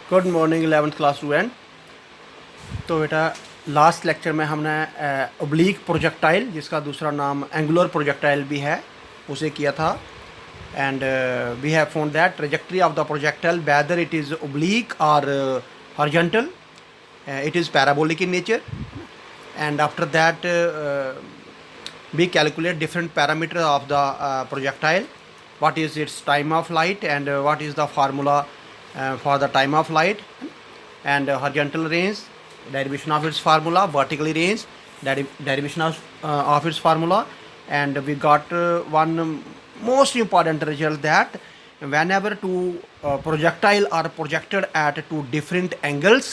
Good morning 11th class student. तो बेटा last lecture में हमने ओब्लीक प्रोजेक्टाइल, जिसका दूसरा नाम एंगुलर प्रोजेक्टाइल भी है, उसे किया था। And we have found that trajectory of the projectile whether it is oblique और horizontal, it is parabolic in nature. And after that we calculate different parameters of the projectile. What is its time of flight and what is the formula for the time of flight, and horizontal range, derivation of its formula, vertical range, derivation of its formula. And we got one most important result, that whenever two projectile are projected at two different angles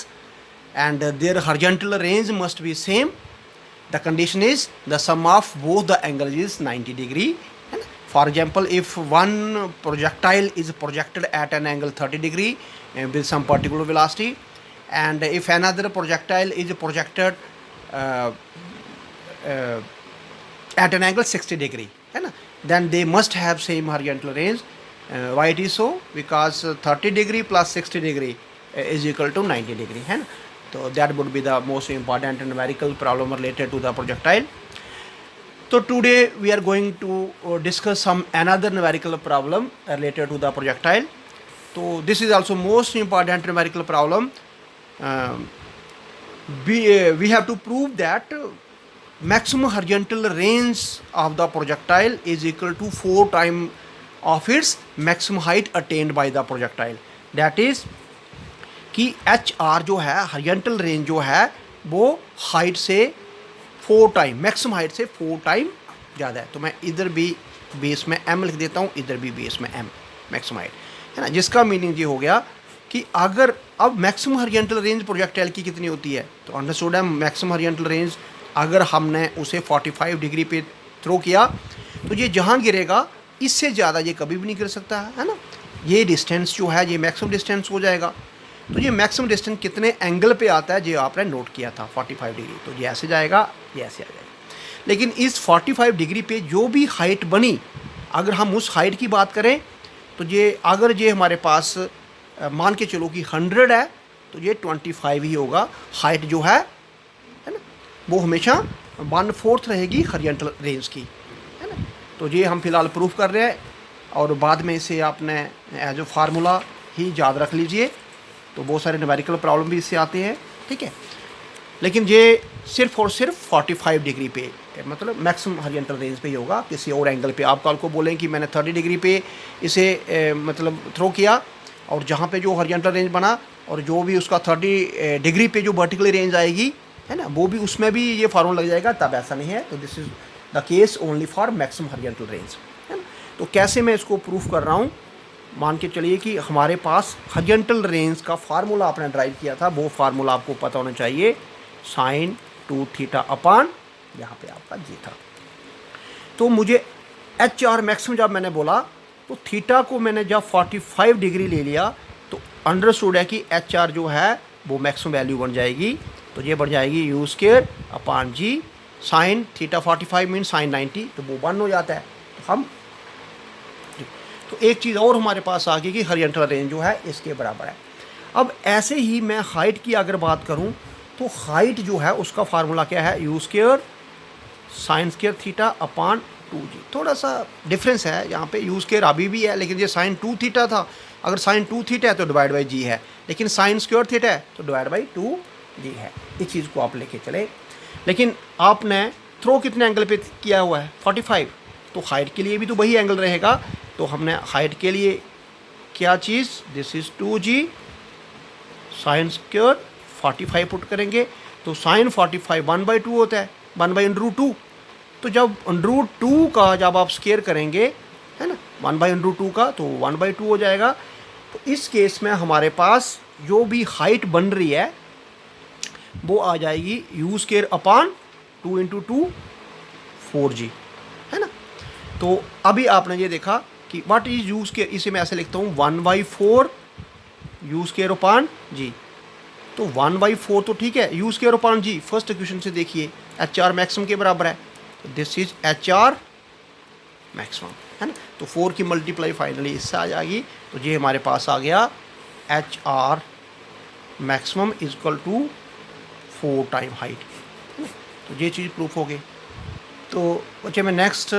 and their horizontal range must be same, the condition is the sum of both the angles is 90 degree. For example, if one projectile is projected at an angle 30 degree with some particular velocity, and if another projectile is projected at an angle 60 degree, then they must have same horizontal range. Why it is so? Because 30 degree plus 60 degree is equal to 90 degree. So that would be the most important numerical problem related to the projectile. So today we are going to discuss some another numerical problem related to the projectile. So this is also most important numerical problem. We have to prove that maximum horizontal range of the projectile is equal to 4 times of its maximum height attained by the projectile. That is कि H R जो है, horizontal range जो है, वो height से 4 time, maximum height से 4 time ज़्यादा है। तो मैं इधर भी बेस में एम लिख देता हूँ, इधर भी बेस में एम, मैक्सिमम हाइट, है ना। जिसका मीनिंग ये हो गया कि अगर अब मैक्सिमम हॉरिजॉन्टल रेंज प्रोजेक्टाइल की कितनी होती है, तो अंडरस्टूड है। मैक्सिमम हॉरिजॉन्टल रेंज अगर हमने उसे 45 डिग्री पे थ्रो किया, तो ये जहाँ गिरेगा इससे ज़्यादा ये कभी भी नहीं गिर सकता है ना। ये डिस्टेंस जो है, ये मैक्सिमम डिस्टेंस हो जाएगा। तो ये मैक्सिमम डिस्टेंस कितने एंगल पे आता है, जो आपने नोट किया था 45 डिग्री, तो ये ऐसे जाएगा, ये ऐसे आ जाएगा। लेकिन इस 45 डिग्री पे जो भी हाइट बनी, अगर हम उस हाइट की बात करें, तो ये अगर ये हमारे पास मान के चलो कि 100 है, तो ये 25 ही होगा। हाइट जो है ना, वो हमेशा 1/4 रहेगी हॉरिजॉन्टल रेंज की, है ना। तो ये हम फिलहाल प्रूफ कर रहे हैं, और बाद में इसे आपने एज ए फार्मूला ही याद रख लीजिए। तो बहुत सारे न्यूमेरिकल प्रॉब्लम भी इससे आते हैं, ठीक है। लेकिन ये सिर्फ और सिर्फ 45 डिग्री पे, मतलब मैक्सिमम हॉरिजॉन्टल रेंज पे ही होगा। किसी और एंगल पे आप कल को बोलें कि मैंने 30 डिग्री पे इसे मतलब थ्रो किया, और जहाँ पे जो हॉरिजॉन्टल रेंज बना और जो भी उसका 30 डिग्री पे जो वर्टिकल रेंज आएगी, है ना, वो भी उसमें भी ये फार्मूला लग जाएगा, तब ऐसा नहीं है। तो this is the case only for maximum horizontal range, है ना। तो कैसे मैं इसको प्रूफ कर रहा हूँ, मान के चलिए कि हमारे पास हॉरिजॉन्टल रेंज का फार्मूला आपने ड्राइव किया था, वो फार्मूला आपको पता होना चाहिए, साइन 2 थीटा अपान यहाँ पे आपका जी था। तो मुझे एच आर मैक्सिमम जब मैंने बोला, तो थीटा को मैंने जब 45 डिग्री ले लिया, तो अंडरस्टूड है कि एच आर जो है वो मैक्सिमम वैल्यू बन जाएगी। तो ये बढ़ जाएगी u square upon g, sine theta 45 mean sine 90, तो वो 1 हो जाता है। तो हम तो एक चीज़ और हमारे पास आ गई कि हॉरिजॉन्टल रेंज जो है इसके बराबर है। अब ऐसे ही मैं हाइट की अगर बात करूं, तो हाइट जो है उसका फार्मूला क्या है, u square sign square theta upon 2g। थोड़ा सा डिफरेंस है यहाँ पे, यू स्क्वायर अभी भी है, लेकिन ये साइन 2 थीटा था। अगर साइन 2 थीटा है तो डिवाइड बाई जी है, लेकिन साइन स्क्वायर थीटा है तो डिवाइड बाई 2g है। इस चीज़ को आप लेके चले। लेकिन आपने थ्रो कितने एंगल पे किया हुआ है, 45, तो हाइट के लिए भी तो वही एंगल रहेगा। तो हमने हाइट के लिए क्या चीज़, this is 2g sine square 45 put करेंगे, तो साइन 45 1/2 होता है, 1/√2। तो जब √2 का जब आप स्क्वायर करेंगे, है ना, 1/√2 का, तो 1/2 हो जाएगा। तो इस केस में हमारे पास जो भी हाइट बन रही है वो आ जाएगी यू स्क्वायर अपान 2 × 2 4g, है ना। तो अभी आपने ये देखा कि व्हाट इज यू स्क्वायर, इसे मैं ऐसे लिखता हूँ 1/4 यू स्क्वायर अपान जी। तो 1/4 तो ठीक है, u square upon g first equation से देखिए एच आर मैक्सिमम के बराबर है, तो this is H R maximum, है ना। तो 4 की मल्टीप्लाई फाइनली इससे आ जाएगी, तो ये हमारे पास आ गया H R maximum is equal to 4 time height. तो ये चीज़ प्रूफ हो गई। तो बच्चे मैं नेक्स्ट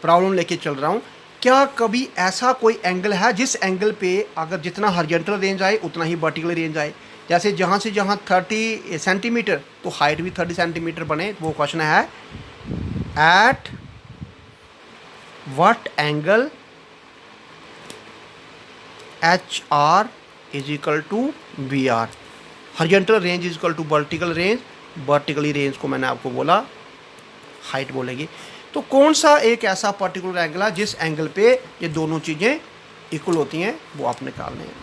प्रॉब्लम लेके चल रहा हूँ। क्या कभी ऐसा कोई एंगल है जिस एंगल पे अगर जितना हॉरिजॉन्टल रेंज आए उतना ही वर्टिकल रेंज आए? जैसे जहाँ से जहाँ 30 सेंटीमीटर तो हाइट भी 30 सेंटीमीटर बने। वो क्वेश्चन है at what angle H R is equal to B R. Horizontal range is equal to vertical range, vertically range को मैंने आपको बोला हाइट बोलेगी। तो कौन सा एक ऐसा पर्टिकुलर एंगल है जिस एंगल पे ये दोनों चीज़ें इक्वल होती हैं, वो आप निकालने हैं।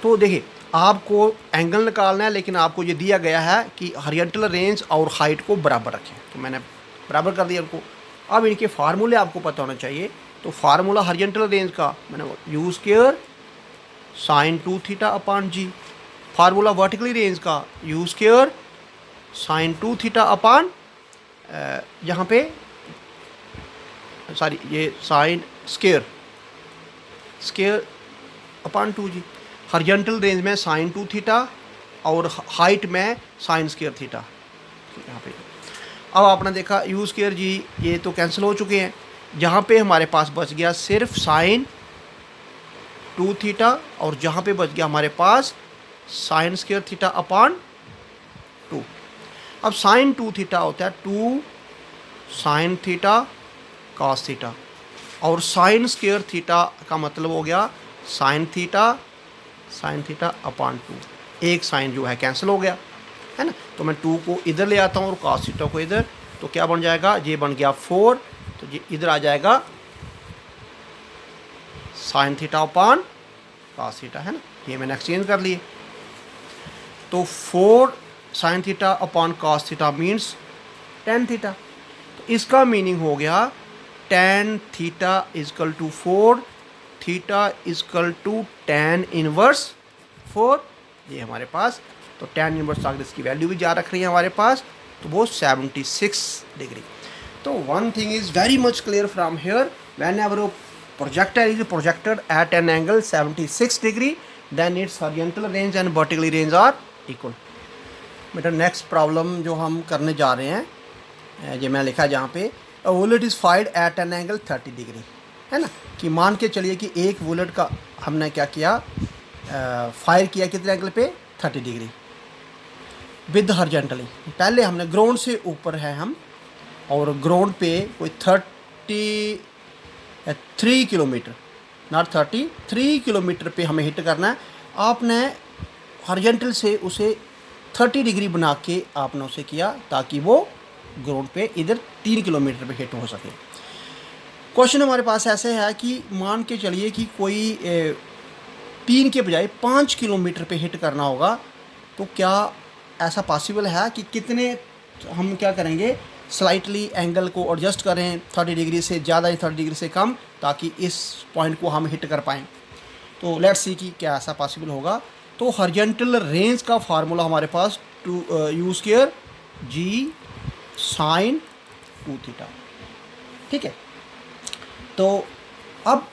तो देखिए आपको एंगल निकालना है, लेकिन आपको ये दिया गया है कि हॉरिजॉन्टल रेंज और हाइट को बराबर रखें। तो मैंने बराबर कर दिया उनको। अब इनके फार्मूले आपको पता होना चाहिए। तो फार्मूला हॉरिजॉन्टल रेंज का मैंने u square sine 2 theta upon g. Formula vertically range का u square sine 2 theta upon यहाँ पे सॉरी ये sine square upon 2 g. Horizontal range में साइन 2 थीटा और हाइट में साइन स्क्वायर थीटा। यहाँ पे अब आपने देखा यू स्क्वायर जी ये तो कैंसिल हो चुके हैं। जहाँ पे हमारे पास बच गया सिर्फ साइन 2 थीटा और जहाँ पे बच गया हमारे पास साइन स्क्वायर थीटा अपॉन 2। अब साइन 2 थीटा होता है 2 साइन थीटा कॉस थीटा और साइन स्क्वायर थीटा का मतलब हो गया साइन थीटा अपॉन 2। एक साइन जो है कैंसिल हो गया है ना। तो मैं 2 को इधर ले आता हूँ और कॉस थीटा को इधर। तो क्या बन जाएगा, ये बन गया 4। तो ये इधर आ जाएगा sine theta upon cos theta है ना। ये मैंने एक्सचेंज कर लिए। तो 4 sine theta upon cos theta means tan theta. तो इसका मीनिंग हो गया tan theta is equal to 4, theta is equal to tan inverse 4। ये हमारे पास तो टेन इनवर्स अगर इसकी वैल्यू भी जा रख रही है हमारे पास तो वो 76 डिग्री। तो one thing is very much clear from here, van ever projectile is projected at an angle 76 degree then its horizontal range and vertical range are equal। बेटा नेक्स्ट प्रॉब्लम जो हम करने जा रहे हैं ये मैं लिखा है जहाँ पे bullet is fired eight an angle 30 degree है ना। कि मान के चलिए कि एक बुलेट का हमने क्या किया फायर किया कितने एंगल पे 30 डिग्री विद हॉरिजॉन्टली। पहले हमने ग्राउंड से ऊपर है हम और ग्राउंड पे कोई 3 किलोमीटर नॉट 3 किलोमीटर पे हमें हिट करना है। आपने हॉरिजॉन्टल से उसे 30 डिग्री बना के आपने उसे किया ताकि वो ग्राउंड पे इधर 3 किलोमीटर पे हिट हो सके। क्वेश्चन हमारे पास ऐसे है कि मान के चलिए कि कोई 3 के बजाय 5 किलोमीटर पे हिट करना होगा। तो क्या ऐसा पॉसिबल है कि कितने हम क्या करेंगे स्लाइटली एंगल को एडजस्ट करें 30 डिग्री से ज़्यादा या 30 डिग्री से कम ताकि इस पॉइंट को हम हिट कर पाएँ। तो लेट्स सी कि क्या ऐसा पॉसिबल होगा। तो हॉरिजॉन्टल रेंज का फार्मूला हमारे पास u square g sine 2 theta ठीक है। तो अब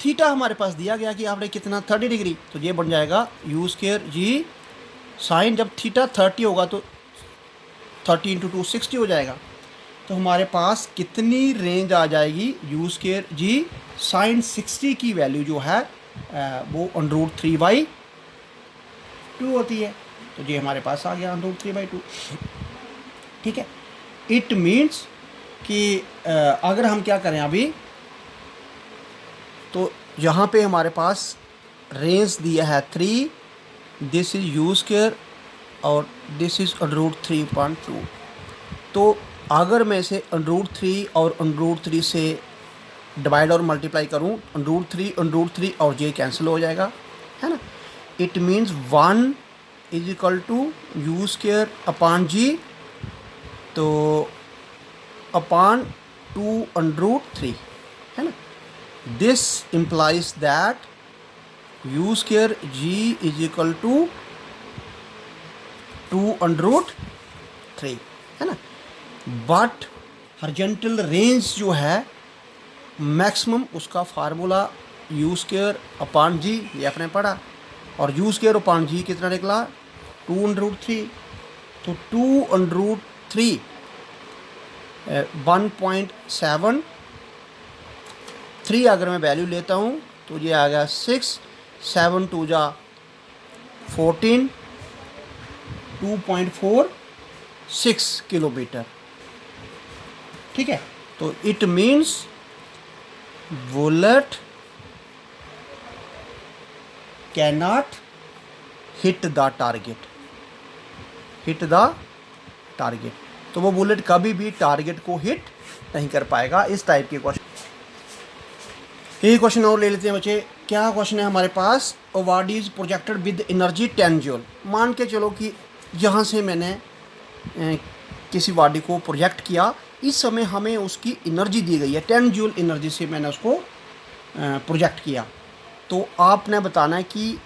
थीटा हमारे पास दिया गया कि आपने कितना 30 डिग्री तो ये बन जाएगा यू स्क्वायर जी साइन जब थीटा 30 होगा तो 30 इंटू 2 60 हो जाएगा। तो हमारे पास कितनी रेंज आ जाएगी यू स्क्वायर जी साइन 60 की वैल्यू जो है वो √3/2 होती है। तो ये हमारे पास आ गया √3/2 ठीक है। इट मीन्स कि अगर हम क्या करें अभी तो यहाँ पे हमारे पास रेंज दिया है 3, दिस इज़ यू स्क्वायर और दिस इज़ √3/2। तो अगर मैं इसे √3 और √3 से डिवाइड और मल्टीप्लाई करूँ √3 और ये कैंसिल हो जाएगा है ना। It means 1 is equal to u square upon g तो अपॉन 2√3 है ना। This implies that u square g is equal to 2√3 है ना। बट हॉरिजॉन्टल रेंज जो है मैक्सिमम उसका फार्मूला यू स्क्वायर अपॉन जी ये आपने पढ़ा और यू स्क्वायर अपॉन जी कितना निकला 2√3। तो 2√3 1.73 अगर मैं वैल्यू लेता हूँ तो ये आ गया 6, 7 2 जा 14, 2.46 किलोमीटर। ठीक है, तो it means bullet cannot hit the target, hit the target. तो वो बुलेट कभी भी टारगेट को हिट नहीं कर पाएगा। इस टाइप के क्वेश्चन, यही क्वेश्चन और ले लेते हैं बच्चे। क्या क्वेश्चन है हमारे पास, what is projected with energy 10 joule. मान के चलो कि यहाँ से मैंने किसी बॉडी को प्रोजेक्ट किया, इस समय हमें उसकी एनर्जी दी गई है 10 जूल एनर्जी से मैंने उसको प्रोजेक्ट किया। तो आपने बताना है कि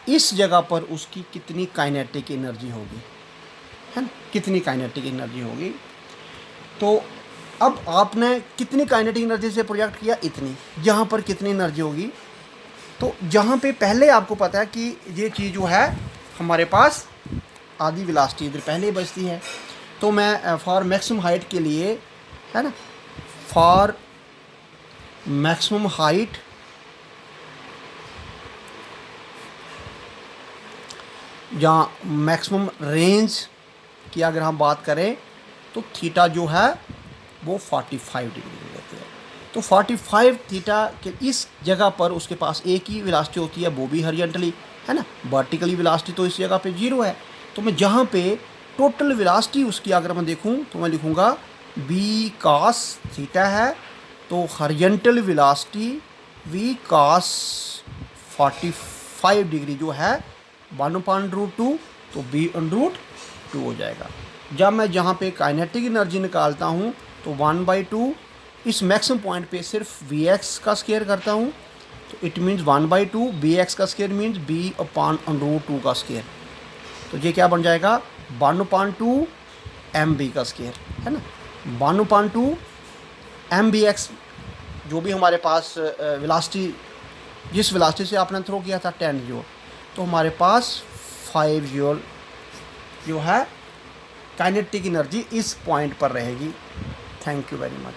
इस जगह पर उसकी कितनी काइनेटिक एनर्जी होगी, है ना, कितनी काइनेटिक एनर्जी होगी। तो अब आपने कितनी काइनेटिक एनर्जी से प्रोजेक्ट किया, इतनी, यहाँ पर कितनी एनर्जी होगी। तो जहाँ पे पहले आपको पता है कि ये चीज़ जो है हमारे पास आधी वेलोसिटी इधर पहले ही बचती है। तो मैं फॉर मैक्सिमम हाइट के लिए, है ना, फॉर मैक्सिमम हाइट या मैक्सिमम रेंज की अगर हम बात करें तो थीटा जो है वो 45 डिग्री रहती है। तो 45 थीटा के इस जगह पर उसके पास एक ही वेलोसिटी होती है, वो भी हॉरिजॉन्टली, है ना। वर्टिकली वेलोसिटी तो इस जगह पे 0 है। तो मैं जहाँ पे टोटल वेलोसिटी उसकी अगर मैं देखूँ तो मैं लिखूँगा बी कॉस थीटा है। तो horizontal velocity v cos 45 degree जो है 1/√2, तो b/√2 हो जाएगा। जब मैं जहाँ पे काइनेटिक एनर्जी निकालता हूँ तो 1/2 इस मैक्सिमम पॉइंट पे सिर्फ vx का स्क्वायर करता हूँ, तो इट मीन्स 1/2 bx का स्क्वायर मीन्स b/√2 का स्क्वायर। तो ये क्या बन जाएगा 1/2 mb का स्क्वायर, है ना। 1/2 mbx जो भी हमारे पास वेलोसिटी, जिस वेलोसिटी से आपने थ्रो किया था 10 जूल, तो हमारे पास 5 जूल जो है काइनेटिक एनर्जी इस पॉइंट पर रहेगी। Thank you very much.